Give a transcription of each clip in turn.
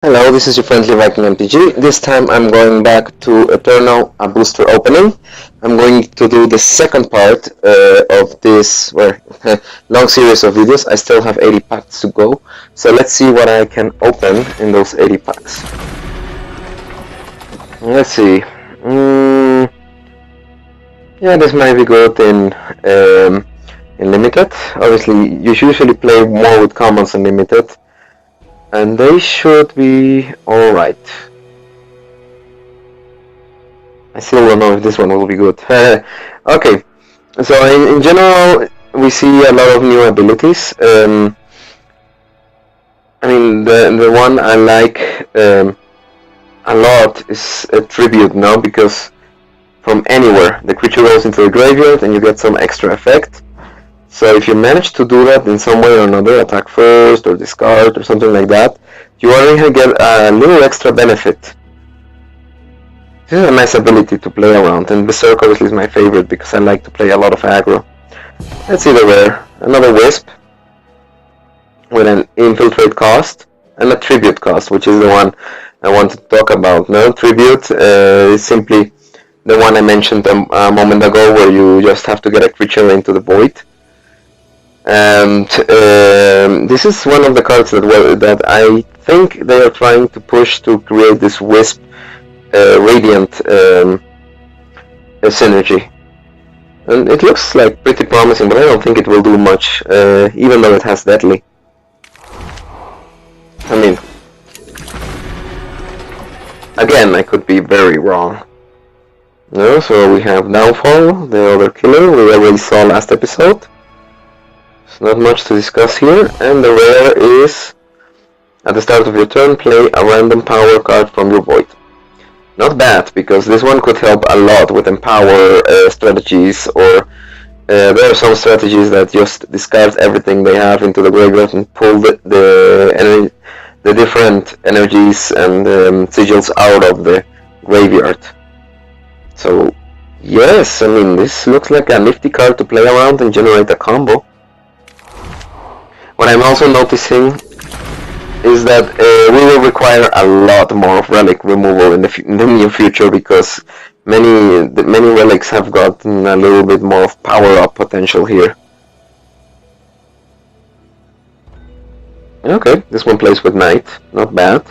Hello, this is your friendly Viking MTG. This time I'm going back to Eternal, a booster opening. I'm going to do the second part of this long series of videos. I still have 80 packs to go, so let's see what I can open in those 80 packs. Let's see. Yeah, this might be good in Limited. Obviously, you usually play more with commons in Limited. And they should be alright. I still don't know if this one will be good. Okay, so in general, we see a lot of new abilities. I mean, the one I like a lot is a Tribute now, because from anywhere, the creature goes into the graveyard and you get some extra effect. So if you manage to do that in some way or another, attack first or discard or something like that, you already get a little extra benefit. This is a nice ability to play around, and Berserk obviously is my favorite because I like to play a lot of aggro. Let's see the rare. Another Wisp with an Infiltrate cost and a Tribute cost, which is the one I want to talk about. Now, Tribute is simply the one I mentioned a moment ago, where you just have to get a creature into the void. And this is one of the cards that I think they are trying to push to create this Wisp Radiant synergy. And it looks like pretty promising, but I don't think it will do much, even though it has Deadly. I mean, again, I could be very wrong. No, so we have Downfall, the other killer we already saw last episode. Not much to discuss here, and the rare is, at the start of your turn, play a random power card from your void. Not bad, because this one could help a lot with empower strategies, or there are some strategies that just discard everything they have into the graveyard and pull the different energies and sigils out of the graveyard. So, yes, I mean, this looks like a nifty card to play around and generate a combo. What I'm also noticing is that we will require a lot more of relic removal in the near future, because many relics have gotten a little bit more of power-up potential here. Okay, this one plays with Knight, not bad.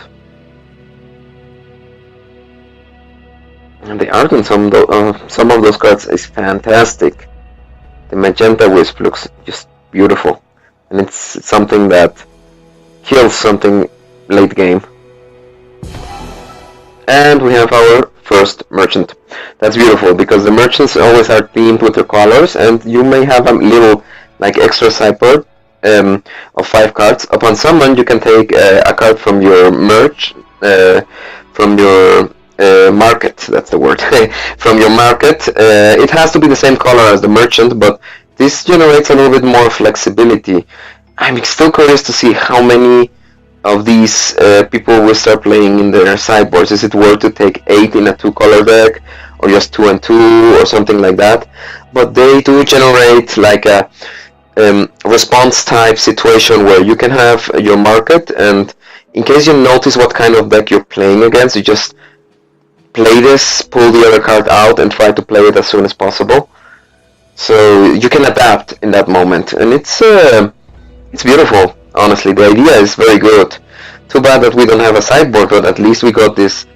And the art on some of those cards is fantastic. The Magenta Wisp looks just beautiful. And it's something that kills something late game. And we have our first merchant. That's beautiful, because the merchants always are themed with their colors, and you may have a little like extra sideboard of 5 cards. Upon summon, you can take a card from your merch, from your market, that's the word, from your market. It has to be the same color as the merchant, but this generates a little bit more flexibility. I'm still curious to see how many of these people will start playing in their sideboards. Is it worth to take 8 in a 2-color deck, or just 2 and 2, or something like that? But they do generate like a response type situation where you can have your market, and in case you notice what kind of deck you're playing against, you just play this, pull the other card out, and try to play it as soon as possible. So you can adapt in that moment, and it's beautiful. Honestly, the idea is very good. Too bad that we don't have a sideboard, but at least we got this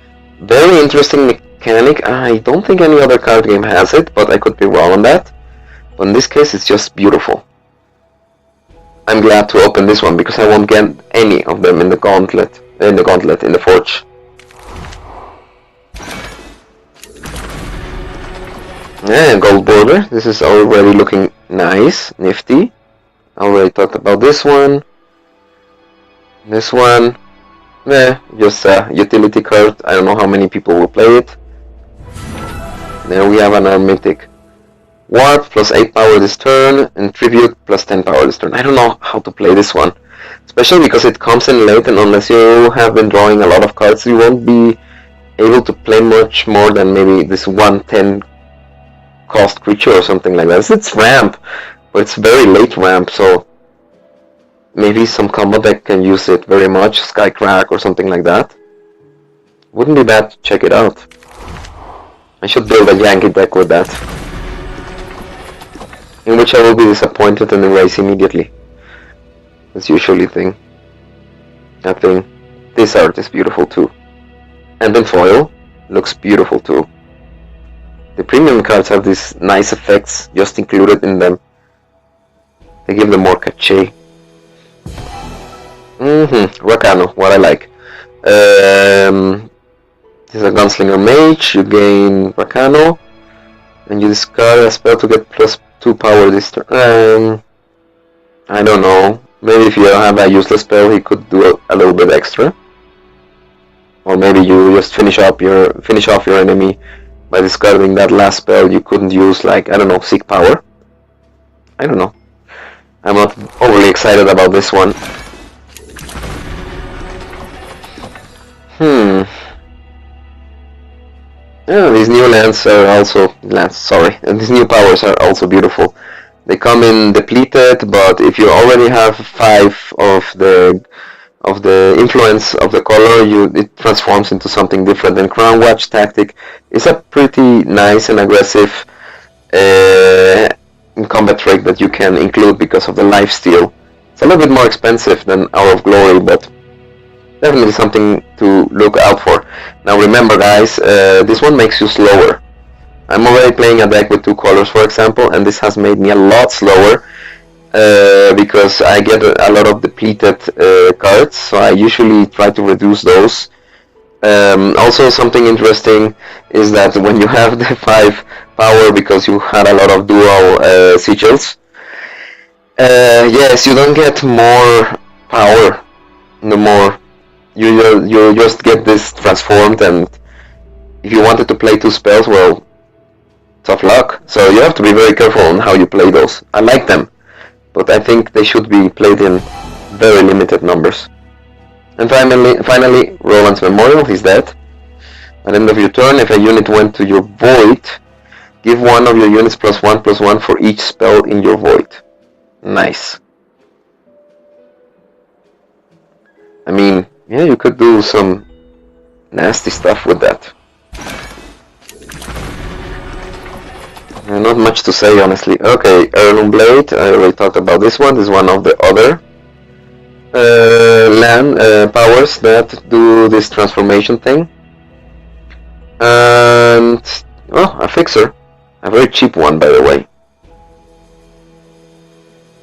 very interesting mechanic. I don't think any other card game has it, but I could be wrong on that. But in this case, it's just beautiful. I'm glad to open this one, because I won't get any of them in the gauntlet, in the forge. Yeah, gold border. This is already looking nice, nifty. I already talked about this one. This one, just a utility card. I don't know how many people will play it. Then we have another mythic. Warp plus 8 power this turn, and Tribute plus 10 power this turn. I don't know how to play this one, especially because it comes in late, and unless you have been drawing a lot of cards, you won't be able to play much more than maybe this 1/10 cost creature or something like that. It's ramp, but it's very late ramp, so maybe some combo deck can use it very much, Skycrack or something like that. Wouldn't be bad to check it out. I should build a Yankee deck with that, in which I will be disappointed and erase immediately. That's usually thing. I think this art is beautiful too. And in foil, looks beautiful too. The premium cards have these nice effects just included in them. They give them more cachet. Rakano, what I like. This is a Gunslinger Mage, you gain Rakano, and you discard a spell to get +2 power this turn. I don't know. Maybe if you have a useless spell, he could do a little bit extra. Or maybe you just finish off your enemy by discarding that last spell you couldn't use, like, I don't know, Seek Power. I don't know. I'm not overly excited about this one. Yeah, these new lands are also and these new powers are also beautiful. They come in depleted, but if you already have 5 of the influence of the color, it transforms into something different. And Crown Watch Tactic is a pretty nice and aggressive combat trait that you can include because of the lifesteal. It's a little bit more expensive than Hour of Glory, but definitely something to look out for. Now remember, guys, this one makes you slower. I'm already playing a deck with 2 colors, for example, and this has made me a lot slower because I get a lot of depleted cards, so I usually try to reduce those. Also, something interesting is that when you have the 5 power, because you had a lot of dual sigils, yes, you don't get more power. No more. You just get this transformed, and if you wanted to play 2 spells, well, tough luck. So you have to be very careful on how you play those. I like them, but I think they should be played in very limited numbers. And finally, Roland's Memorial, he's dead. At the end of your turn, if a unit went to your void, give one of your units +1/+1 for each spell in your void. Nice. I mean, yeah, you could do some nasty stuff with that. Not much to say, honestly. Okay, Heirloom Blade, I already talked about this one. This is one of the other land powers that do this transformation thing. And, well, a fixer. A very cheap one, by the way.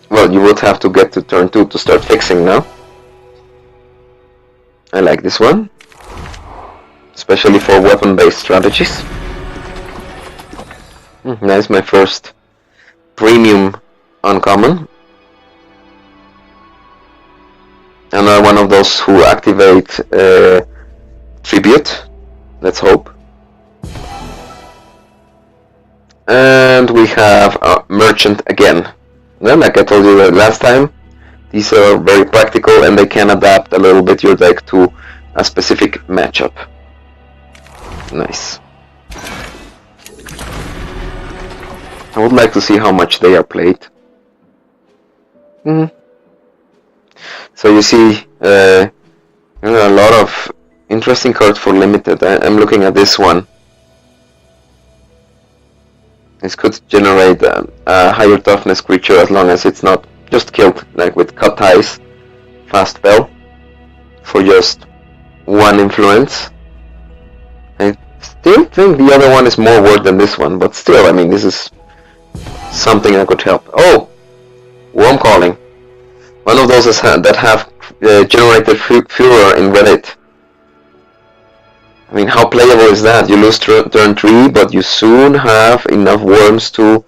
Well, you would have to get to turn 2 to start fixing now. I like this one, especially for weapon-based strategies. Nice, my first premium uncommon. Another one of those who activate tribute. Let's hope. And we have a merchant again. Well, like I told you last time, these are very practical and they can adapt a little bit your deck to a specific matchup. Nice. I would like to see how much they are played. So you see, there are a lot of interesting cards for limited. I'm looking at this one. This could generate a higher toughness creature as long as it's not just killed, like with Cut Ties, Fast Spell, for just 1 influence. I still think the other one is more worth than this one, but still, I mean, this is something that could help. Oh! Worm Calling. One of those that have generated Furor in Reddit. I mean, how playable is that? You lose turn 3, but you soon have enough worms to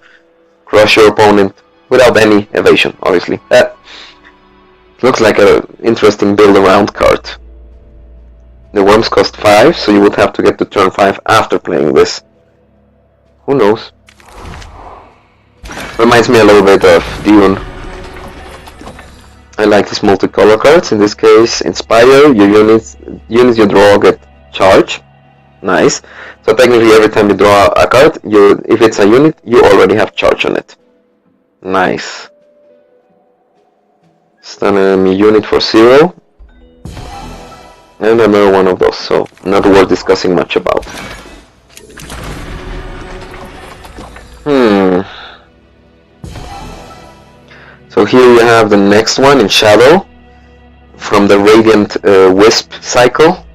crush your opponent without any evasion, obviously. That looks like an interesting build around card. The worms cost 5, so you would have to get to turn 5 after playing this. Who knows? Reminds me a little bit of Dune. I like these multicolor cards. In this case, Inspire. Your units you draw get charge. Nice. So technically, every time you draw a card, if it's a unit, you already have charge on it. Nice. Stun enemy unit for 0. And another one of those, so not worth discussing much about. So here you have the next one in Shadow from the Radiant Wisp cycle.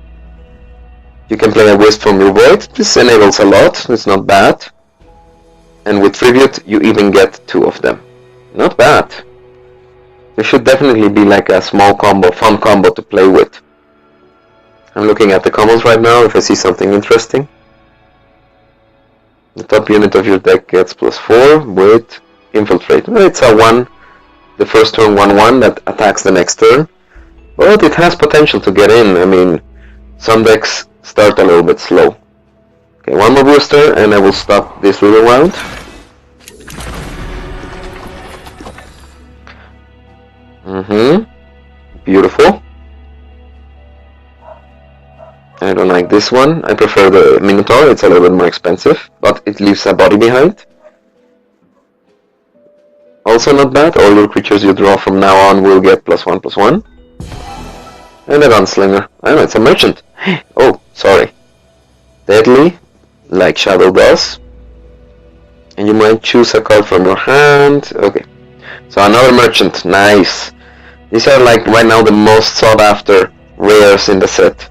You can play a Wisp from your Void. This enables a lot, it's not bad. And with Tribute you even get 2 of them. Not bad. There should definitely be like a small combo, fun combo to play with. I'm looking at the combos right now if I see something interesting. The top unit of your deck gets +4 with Infiltrate. It's a 1, the first turn 1/1 that attacks the next turn. But it has potential to get in. I mean, some decks start a little bit slow. Okay, one more booster and I will stop this little round. Beautiful. I don't like this one. I prefer the Minotaur. It's a little bit more expensive, but it leaves a body behind. Also not bad. All your creatures you draw from now on will get +1/+1. And a Gunslinger. I know, it's a merchant. Oh, sorry. Deadly, like Shadow does. And you might choose a card from your hand. Okay. So another merchant. Nice. These are like right now the most sought after rares in the set.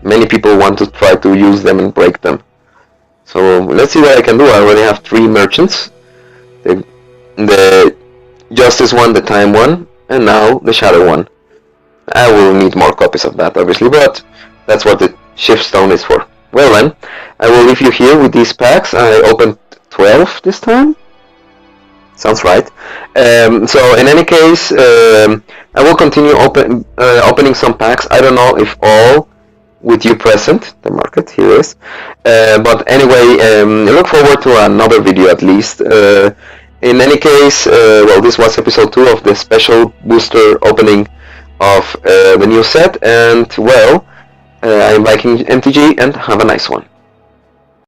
Many people want to try to use them and break them. So let's see what I can do. I already have 3 merchants. The Justice one, the Time one, and now the Shadow one. I will need more copies of that obviously, but that's what the Shift Stone is for. Well then, I will leave you here with these packs. I opened 12 this time. Sounds right. So in any case, I will continue opening some packs. I don't know if all with you present, the market here is. But anyway, look forward to another video at least. In any case, well, this was episode 2 of the special booster opening of the new set, and well, I'm Viking MTG, and have a nice one.